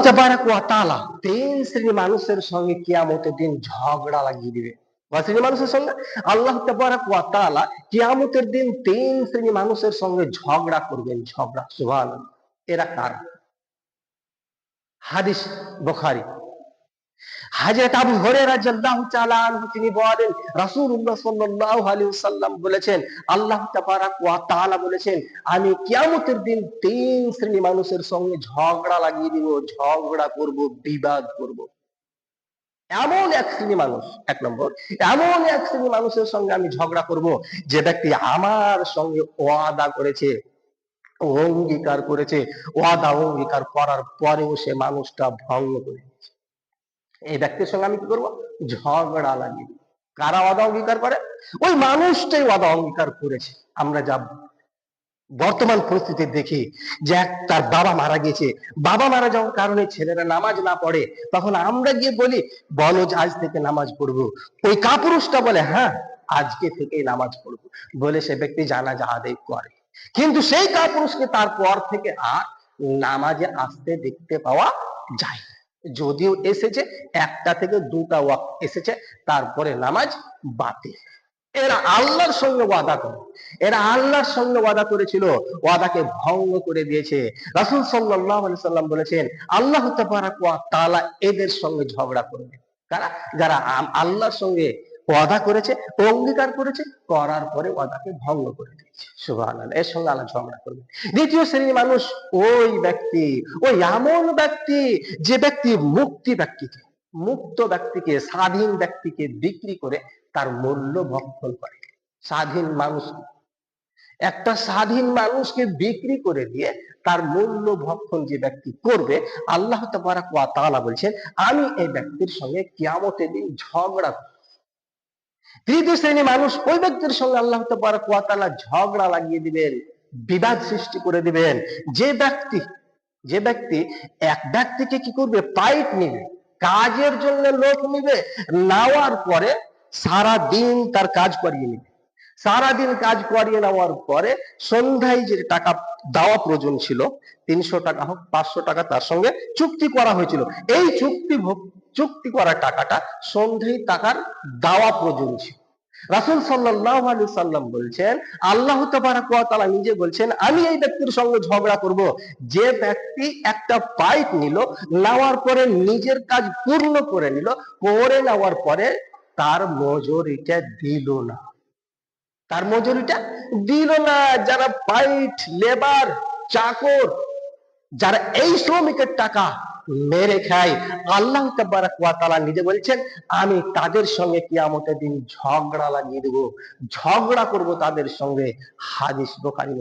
তাবারাক ওয়া তাআলা তিন শ্রেণী মানুষের সঙ্গে কিয়ামতের দিন ঝগড়া লাগিয়ে দিবে। কয় শ্রেণী মানুষের সঙ্গে? আল্লাহ তাবারাক ওয়া তাআলা কিয়ামতের দিন তিন শ্রেণী মানুষের সঙ্গে ঝগড়া করবেন। ঝগড়া, সুবহানাল্লাহ। এরা কারা? হাদিস বুখারী। হযরত আবু হুরায়রা রাদিয়াল্লাহু তাআলা আনহু তিনি বলেন, রাসূলুল্লাহ সাল্লাল্লাহু আলাইহি ওয়াসাল্লাম বলেছেন, আল্লাহ তাবারাক ওয়া তাআলা বলেছেন, আমি কিয়ামতের দিন তিন শ্রেণী মানুষের সঙ্গে ঝগড়া লাগিয়ে দিব, ঝগড়া করব, বিবাদ করব। এমন এক শ্রেণী মানুষ, এক নম্বর, এমন এক শ্রেণী মানুষের সঙ্গে আমি ঝগড়া করব যে ব্যক্তি আমার সঙ্গে ওয়াদা করেছে, অঙ্গীকার করেছে, ওয়াদা অঙ্গীকার করার পরেও সে মানুষটা ভঙ্গ করে দিয়েছে। এই ব্যক্তির সঙ্গে আমি কি করবো? ঝগড়া লাগিয়ে দিব। কারা ওয়াদা অঙ্গীকার করে? ওই মানুষটাই ওয়াদা অঙ্গীকার করেছে। আমরা যা বর্তমান পরিস্থিতি দেখি যে তার বাবা মারা গেছে, বাবা মারা যাওয়ার কারণে ছেলেরা নামাজ না পড়ে, তখন আমরা গিয়ে বলি বলো যে আজ থেকে নামাজ পড়বো। ওই কাপুরুষটা বলে হ্যাঁ আজকে থেকেই নামাজ পড়বো বলে সে ব্যক্তি জানাজা আদায় করে, কিন্তু সেই কাপুরুষকে তারপর থেকে আর নামাজে আসতে দেখতে পাওয়া যায় না। যদিও এসেছে একটা থেকে দুটা ওয়াক্ত এসেছে, তারপরে নামাজ বাতিল। এরা আল্লাহর সঙ্গে ওয়াদা করে, এরা আল্লাহর সঙ্গে ওয়াদা করেছিল, ওয়াদাকে ভঙ্গ করে দিয়েছে। রাসূল সাল্লাল্লাহু আলাইহি সাল্লাম বলেছেন, আল্লাহ তাবারাক ওয়া তাআলা এদের সঙ্গে ঝগড়া করবে। কারা? যারা আল্লাহর সঙ্গে ওয়াদা করেছে, অঙ্গীকার করেছে, করার পরে ওয়াদাকে ভঙ্গ করে দিয়েছে। সুবহানাল্লাহ। এর সঙ্গে আল্লাহ ঝগড়া করবে। দ্বিতীয় শ্রেণীর মানুষ ওই ব্যক্তি, ওই এমন ব্যক্তি যে ব্যক্তি মুক্ত ব্যক্তিকে, স্বাধীন ব্যক্তিকে বিক্রি করে তার মূল্য ভক্ষণ করে। স্বাধীন মানুষ, একটা স্বাধীন মানুষকে বিক্রি করে দিয়ে তার মূল্য ভক্ষণ যে ব্যক্তি করবে, আল্লাহ তাবারাক ওয়া তাআলা বলছেন আমি এই ব্যক্তির সঙ্গে কিয়ামতের দিন ঝগড়া করব। তৃতীয় শ্রেণী মানুষ, ওই ব্যক্তির সঙ্গে আল্লাহ তাবারাক ওয়া তাআলা ঝগড়া লাগিয়ে দিবেন, বিবাদ সৃষ্টি করে দিবেন। যে ব্যক্তি এক ব্যক্তিকে কি করবে? পাইট নিবে, কাজের জন্য লোক নিবে, নেওয়ার পরে সারা দিন তার কাজ করিয়ে নিবে। সারাদিন কাজ করিয়ে নেওয়ার পরে সন্ধ্যায় যে টাকা দেওয়া প্রয়োজন ছিল, 300 টাকা হোক 500 টাকা তার সঙ্গে চুক্তি করা হয়েছিল, এই চুক্তি করা টাকাটা সন্ধ্যায় টাকার দেওয়া প্রয়োজন ছিল। রাসূল সাল্লাল্লাহু আলাইহি সাল্লাম বলছেন, আল্লাহ তাবারাক ওয়া তাআলা নিজে বলছেন আমি এই ব্যক্তির সঙ্গে ঝগড়া করব যে ব্যক্তি একটা পাইপ নিল, নেওয়ার পরে নিজের কাজ পূর্ণ করে নিল, করে নেওয়ার পরে তার মজুরিটা দিল না, তার মজুরিটা দিল না। যারা পাইট, লেবার, চাকর, যারা এই শ্রমিকের টাকা মেরে খায়, আল্লাহ তাবারাক ওয়া তাআলা নিজে বলছেন আমি তাদের সঙ্গে কিয়ামতের দিন ঝগড়া লাগিয়ে দেব, ঝগড়া করব তাদের সঙ্গে। হাদিস বুখারী।